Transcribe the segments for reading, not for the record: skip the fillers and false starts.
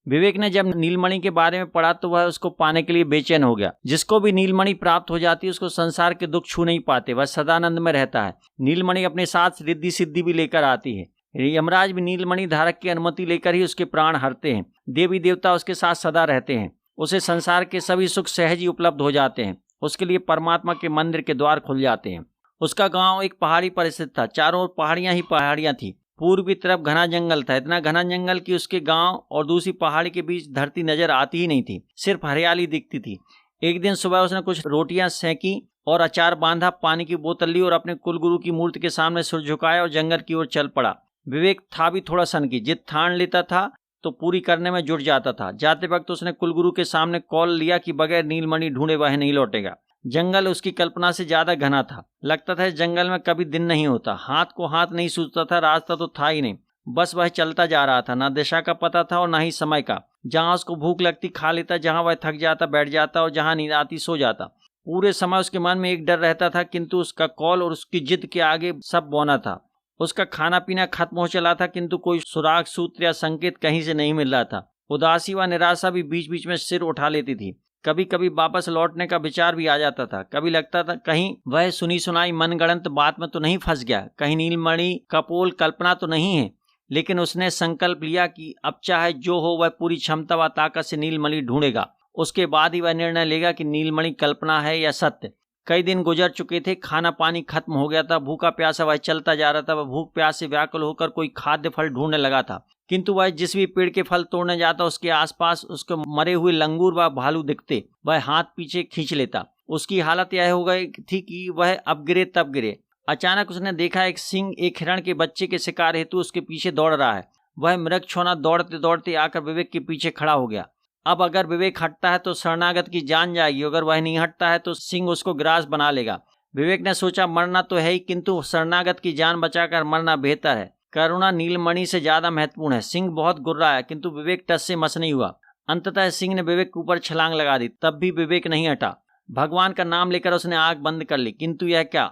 विवेक ने जब नीलमणि के बारे में पढ़ा तो वह उसको पाने के लिए बेचैन हो गया। जिसको भी नीलमणि प्राप्त हो जाती है उसको संसार के दुख छू नहीं पाते, वह सदानंद में रहता है। नीलमणि अपने साथ रिद्धि सिद्धि भी लेकर आती है। यमराज भी नीलमणि धारक की अनुमति लेकर ही उसके प्राण हरते हैं। देवी देवता उसके साथ सदा रहते हैं। उसे संसार के सभी सुख सहज ही उपलब्ध हो जाते हैं। उसके लिए परमात्मा के मंदिर के द्वार खुल जाते हैं। उसका गांव एक पहाड़ी पर स्थित था। चारों ओर पहाड़ियां ही पहाड़ियां थी। पूर्व की तरफ घना जंगल था, इतना घना जंगल कि उसके गांव और दूसरी पहाड़ी के बीच धरती नजर आती ही नहीं थी, सिर्फ हरियाली दिखती थी। एक दिन सुबह उसने कुछ रोटियां सेंकी और अचार बांधा, पानी की बोतल ली और अपने कुलगुरु की मूर्ति के सामने सिर झुकाया और जंगल की ओर चल पड़ा। विवेक था भी थोड़ा सनकी, जिद ठान लेता था तो पूरी करने में जुट जाता था। जाते वक्त उसने कुलगुरु के सामने कौल लिया कि बगैर नीलमणि ढूंढे वह नहीं लौटेगा। जंगल उसकी कल्पना से ज्यादा घना था। लगता था इस जंगल में कभी दिन नहीं होता। हाथ को हाथ नहीं सूझता था, रास्ता तो था ही नहीं। बस वह चलता जा रहा था। ना दिशा का पता था और ना ही समय का। जहां उसको भूख लगती खा लेता, जहां वह थक जाता बैठ जाता और जहां नींद आती सो जाता। पूरे समय उसके मन में एक डर रहता था, किंतु उसका कौल और उसकी जिद के आगे सब बौना था। उसका खाना पीना खत्म हो चला था, किंतु कोई सुराग सूत्र या संकेत कहीं से नहीं मिल रहा था। उदासी व निराशा भी बीच बीच में सिर उठा लेती थी। कभी कभी वापस लौटने का विचार भी आ जाता था। कभी लगता था कहीं वह सुनी सुनाई मनगढ़ंत बात में तो नहीं फंस गया, कहीं नीलमणि कपोल कल्पना तो नहीं है। लेकिन उसने संकल्प लिया कि अब चाहे जो हो वह पूरी क्षमता व ताकत से नीलमणि ढूंढेगा। उसके बाद ही वह निर्णय लेगा कि नीलमणि कल्पना है या सत्य। कई दिन गुजर चुके थे, खाना पानी खत्म हो गया था। भूखा प्यासा वह चलता जा रहा था। वह भूख प्यास से व्याकुल होकर कोई खाद्य फल ढूंढने लगा था, किंतु वह जिस भी पेड़ के फल तोड़ने जाता उसके आसपास उसके मरे हुए लंगूर व भालू दिखते। वह हाथ पीछे खींच लेता। उसकी हालत यह हो गई थी कि वह अब गिरे तब गिरे। अचानक उसने देखा एक सिंह एक हिरण के बच्चे के शिकार हेतु उसके पीछे दौड़ रहा है। वह मृग छोना दौड़ते दौड़ते आकर विवेक के पीछे खड़ा हो गया। अब अगर विवेक हटता है तो शरणागत की जान जाएगी, अगर वह नहीं हटता है तो सिंह उसको ग्रास बना लेगा। विवेक ने सोचा मरना तो है ही, किंतु शरणागत की जान बचाकर मरना बेहतर है। करुणा नीलमणि से ज्यादा महत्वपूर्ण है। सिंह बहुत गुर्रा है, किंतु विवेक टस से मस नहीं हुआ। अंततः सिंह ने विवेक के ऊपर छलांग लगा दी, तब भी विवेक नहीं हटा। भगवान का नाम लेकर उसने आंख बंद कर ली, किंतु यह क्या,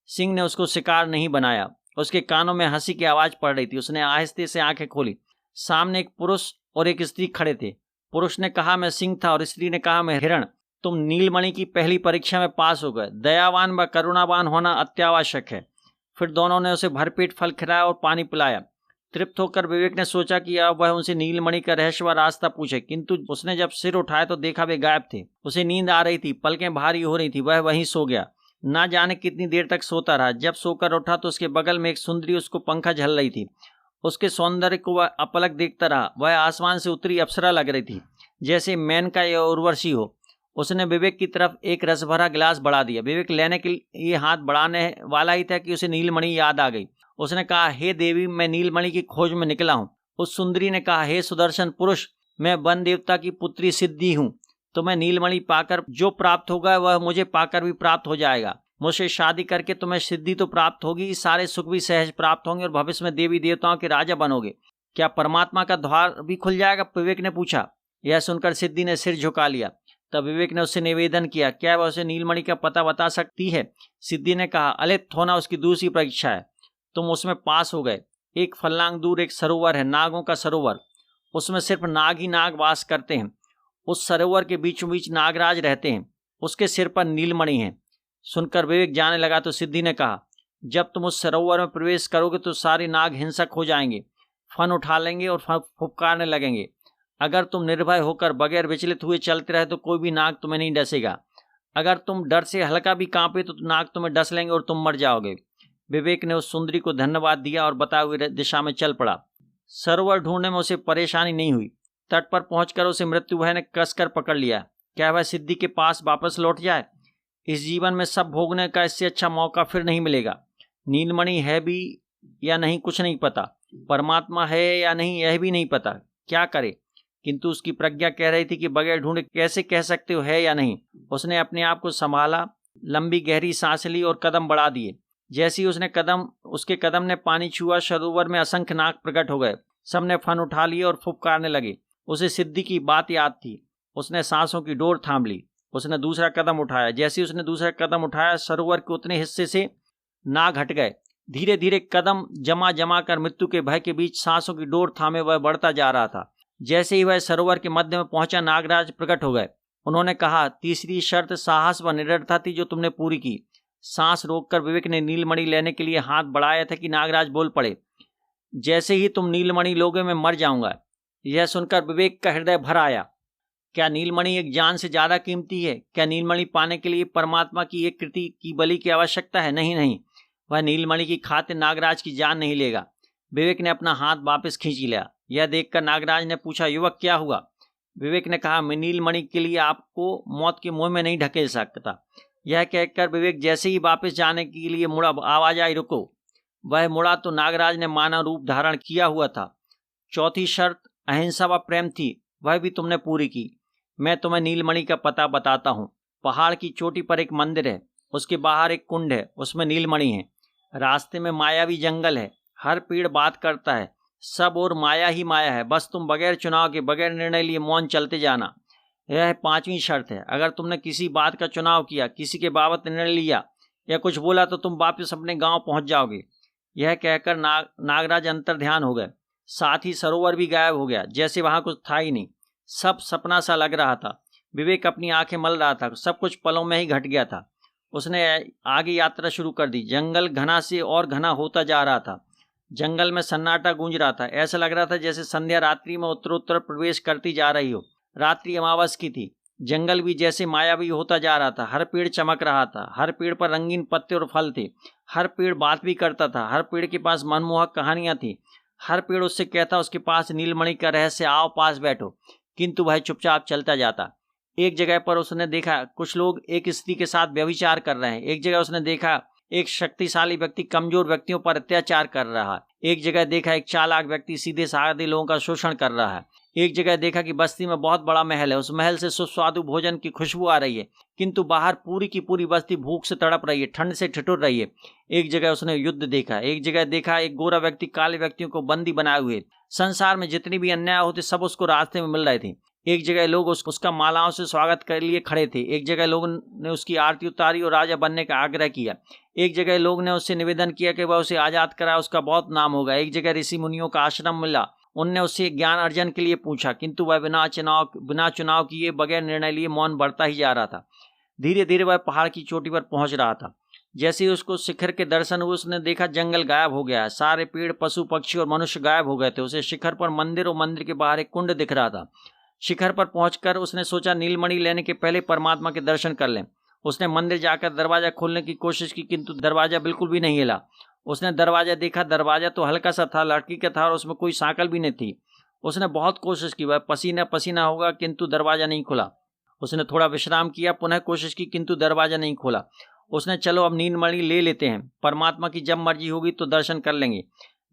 सिंह ने उसको शिकार नहीं बनाया। उसके कानों में हंसी की आवाज पड़ रही थी। उसने आहिस्ते से आंखें खोली। सामने एक पुरुष और एक स्त्री खड़े थे। पुरुष ने कहा मैं सिंह था और स्त्री ने कहा मैं हिरण। तुम नीलमणि की पहली परीक्षा में पास हो गए। दयावान व करुणावान होना अत्यावश्यक है। फिर दोनों ने उसे भरपेट फल खिलाया और पानी पिलाया। तृप्त होकर विवेक ने सोचा कि अब वह उनसे नीलमणि का रहस्य व रास्ता पूछे, किंतु उसने जब सिर उठाया तो देखा वे गायब थे। उसे नींद आ रही थी, पलकें भारी हो रही थी। वह वहीं सो गया। ना जाने कितनी देर तक सोता रहा। जब सोकर उठा तो उसके बगल में एक सुंदरी उसको पंखा झल रही थी। उसके सौंदर्य को वह अपलक देखता रहा। वह आसमान से उतरी अप्सरा लग रही थी, जैसे मेनका या उर्वशी हो। उसने विवेक की तरफ एक रस भरा गिलास बढ़ा दिया। विवेक लेने के लिए हाथ बढ़ाने वाला ही था कि उसे नीलमणि याद आ गई। उसने कहा हे देवी, मैं नीलमणि की खोज में निकला हूँ। उस सुंदरी ने कहा हे सुदर्शन पुरुष, मैं वन देवता की पुत्री सिद्धि हूँ। तुम्हें नीलमणि पाकर जो प्राप्त होगा वह मुझे पाकर भी प्राप्त हो जाएगा। मुझसे शादी करके तुम्हें सिद्धि तो प्राप्त होगी, सारे सुख भी सहज प्राप्त होंगे और भविष्य में देवी देवताओं के राजा बनोगे। क्या परमात्मा का द्वार भी खुल जाएगा? विवेक ने पूछा। यह सुनकर सिद्धि ने सिर झुका लिया। तब विवेक ने उससे निवेदन किया, क्या वह उसे नीलमणि का पता बता सकती है? सिद्धि ने कहा अलिप्त होना उसकी दूसरी परीक्षा है। तुम उसमें पास हो गए। एक फल्लांग दूर एक सरोवर है, नागों का सरोवर। उसमें सिर्फ नाग ही नाग वास करते हैं। उस सरोवर के बीचों बीच नागराज रहते हैं। उसके सिर पर नीलमणि है। सुनकर विवेक जाने लगा तो सिद्धि ने कहा जब तुम उस सरोवर में प्रवेश करोगे तो सारे नाग हिंसक हो जाएंगे, फन उठा लेंगे और फुफकारने लगेंगे। अगर तुम निर्भय होकर बगैर विचलित हुए चलते रहे तो कोई भी नाग तुम्हें नहीं डसेगा। अगर तुम डर से हल्का भी कांपे तो नाग तुम्हें डस लेंगे और तुम मर जाओगे। विवेक ने उस सुंदरी को धन्यवाद दिया और बताए हुए दिशा में चल पड़ा। सरोवर ढूंढने में उसे परेशानी नहीं हुई। तट पर पहुंचकर उसे मृत्यु भय ने कसकर पकड़ लिया। क्या वह सिद्धि के पास वापस लौट जाए? इस जीवन में सब भोगने का इससे अच्छा मौका फिर नहीं मिलेगा। नीलमणि है भी या नहीं कुछ नहीं पता, परमात्मा है या नहीं यह भी नहीं पता। क्या करे? किंतु उसकी प्रज्ञा कह रही थी कि बगैर ढूंढे कैसे कह सकते हो है या नहीं। उसने अपने आप को संभाला, लंबी गहरी सांस ली और कदम बढ़ा दिए। जैसे ही उसके कदम ने पानी छुआ, सरोवर में असंख्य नाग प्रकट हो गए। सबने फन उठा लिए और फुफकारने लगे। उसे सिद्धि की बात याद थी। उसने सांसों की डोर थाम ली। उसने दूसरा कदम उठाया। जैसे ही उसने दूसरा कदम उठाया, सरोवर के उतने हिस्से से नाग हट गए। धीरे धीरे कदम जमा जमा कर मृत्यु के भय के बीच सांसों की डोर थामे वह बढ़ता जा रहा था। जैसे ही वह सरोवर के मध्य में पहुंचा, नागराज प्रकट हो गए। उन्होंने कहा, तीसरी शर्त साहस व निडरता थी जो तुमने पूरी की। सांस रोककर विवेक ने नीलमणि लेने के लिए हाथ बढ़ाया था कि नागराज बोल पड़े, जैसे ही तुम नीलमणि लोगे मैं मर जाऊंगा। यह सुनकर विवेक का हृदय भर आया। क्या नीलमणि एक जान से ज्यादा कीमती है? क्या नीलमणि पाने के लिए परमात्मा की एक कृति की बलि की आवश्यकता है? नहीं नहीं, वह नीलमणि की खातिर नागराज की जान नहीं लेगा। विवेक ने अपना हाथ वापस खींच लिया। यह देखकर नागराज ने पूछा, युवक क्या हुआ? विवेक ने कहा, मैं नीलमणि के लिए आपको मौत के मुंह में नहीं ढकेल सकता। यह कहकर विवेक जैसे ही वापस जाने के लिए मुड़ा, आवाज आई, रुको। वह मुड़ा तो नागराज ने मानव रूप धारण किया हुआ था। चौथी शर्त अहिंसा व प्रेम थी, वह भी तुमने पूरी की। मैं तुम्हें नीलमणि का पता बताता हूँ। पहाड़ की चोटी पर एक मंदिर है, उसके बाहर एक कुंड है, उसमें नीलमणि है। रास्ते में मायावी जंगल है, हर पेड़ बात करता है, सब और माया ही माया है। बस तुम बगैर चुनाव के, बगैर निर्णय लिए मौन चलते जाना। यह 5वीं शर्त है। अगर तुमने किसी बात का चुनाव किया, किसी के बाबत निर्णय लिया या कुछ बोला तो तुम वापस अपने गांव पहुंच जाओगे। यह कहकर नागराज अंतर ध्यान हो गए। साथ ही सरोवर भी गायब हो गया, जैसे वहां कुछ था ही नहीं। सब सपना सा लग रहा था। विवेक अपनी आंखें मल रहा था। सब कुछ पलों में ही घट गया था। उसने आगे यात्रा शुरू कर दी। जंगल घना से और घना होता जा रहा था। जंगल में सन्नाटा गूंज रहा था। ऐसा लग रहा था जैसे संध्या रात्रि में उत्तरोत्तर प्रवेश करती जा रही हो। रात्रि अमावस की थी। जंगल भी जैसे मायावी होता जा रहा था। हर पेड़ चमक रहा था, हर पेड़ पर रंगीन पत्ते और फल थे। हर पेड़ बात भी करता था, हर पेड़ के पास मनमोहक कहानियां थी। हर पेड़ उससे कहता उसके पास नीलमणि का रहस्य, आओ पास बैठो। किंतु वह चुपचाप चलता जाता। एक जगह पर उसने देखा कुछ लोग एक स्त्री के साथ व्यभिचार कर रहे हैं। एक जगह उसने देखा एक शक्तिशाली व्यक्ति कमजोर व्यक्तियों पर अत्याचार कर रहा है। एक जगह देखा एक चालाक व्यक्ति सीधे साधे लोगों का शोषण कर रहा है। एक जगह देखा कि बस्ती में बहुत बड़ा महल है, उस महल से सुस्वादु भोजन की खुशबू आ रही है, किंतु बाहर पूरी की पूरी बस्ती भूख से तड़प रही है, ठंड से ठिठुर रही है। एक जगह उसने युद्ध देखा। एक जगह देखा एक गोरा व्यक्ति काले व्यक्तियों को बंदी बनाए हुए। संसार में जितनी भी अन्याय होते सब उसको रास्ते में मिल रहे थे। एक जगह लोग उसका मालाओं से स्वागत कर लिए खड़े थे। एक जगह लोगों ने उसकी आरती उतारी और राजा बनने का आग्रह किया। एक जगह लोग ने उससे निवेदन किया कि वह उसे आजाद कराए, उसका बहुत नाम होगा। एक जगह ऋषि मुनियों का आश्रम मिला, उनने उससे ज्ञान अर्जन के लिए पूछा, किंतु वह बिना चुनाव किए, बगैर निर्णय लिए मौन बढ़ता ही जा रहा था। धीरे धीरे वह पहाड़ की चोटी पर पहुंच रहा था। जैसे ही उसको शिखर के दर्शन हुए, उसने देखा जंगल गायब हो गया है। सारे पेड़, पशु पक्षी और मनुष्य गायब हो गए थे। उसे शिखर पर मंदिर और मंदिर के बाहर एक कुंड दिख रहा था। शिखर पर पहुंचकर उसने सोचा नीलमणि लेने के पहले परमात्मा के दर्शन कर लें। उसने मंदिर जाकर दरवाजा खोलने की कोशिश की, किंतु दरवाजा बिल्कुल भी नहीं हिला। उसने दरवाजा देखा, दरवाजा तो हल्का सा था, लड़की का था और उसमें कोई सांकल भी नहीं थी। उसने बहुत कोशिश की, वह पसीना पसीना होगा, किंतु दरवाजा नहीं खुला। उसने थोड़ा विश्राम किया, पुनः कोशिश की, किंतु दरवाजा नहीं खोला। उसने चलो अब नीलमणि ले लेते हैं, परमात्मा की जब मर्जी होगी तो दर्शन कर लेंगे।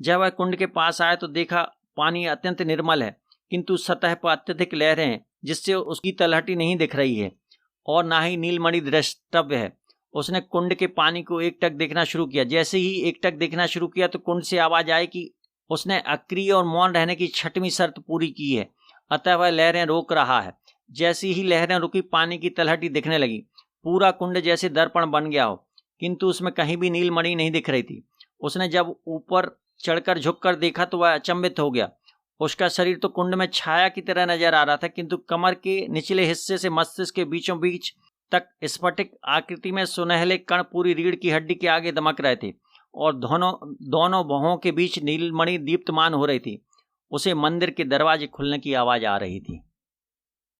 जब वह कुंड के पास आया तो देखा पानी अत्यंत निर्मल है, किंतु सतह पर अत्यधिक लहरें हैं, जिससे उसकी तलहटी नहीं दिख रही है और ना ही नीलमणि द्रष्टव्य है। उसने कुंड के पानी को एकटक देखना शुरू किया। जैसे ही एकटक देखना शुरू किया तो कुंड से आवाज आई कि उसने अक्रिय और मौन रहने की 6वीं शर्त पूरी की है, अतः वह लहरें रोक रहा है। जैसी ही लहरें रुकी, पानी की तलहटी दिखने लगी। पूरा कुंड जैसे दर्पण बन गया हो, किंतु उसमें कहीं भी नीलमणि नहीं दिख रही थी। उसने जब ऊपर चढ़कर झुककर देखा तो वह अचंभित हो गया। उसका शरीर तो कुंड में छाया की तरह नजर आ रहा था, किंतु कमर के निचले हिस्से से मस्तिष्क के बीचों बीच तक स्फटिक आकृति में सुनहले कण पूरी रीढ़ की हड्डी के आगे दमक रहे थे और दोनों भौहों के बीच नीलमणि दीप्तमान हो रही थी। उसे मंदिर के दरवाजे खुलने की आवाज आ रही थी।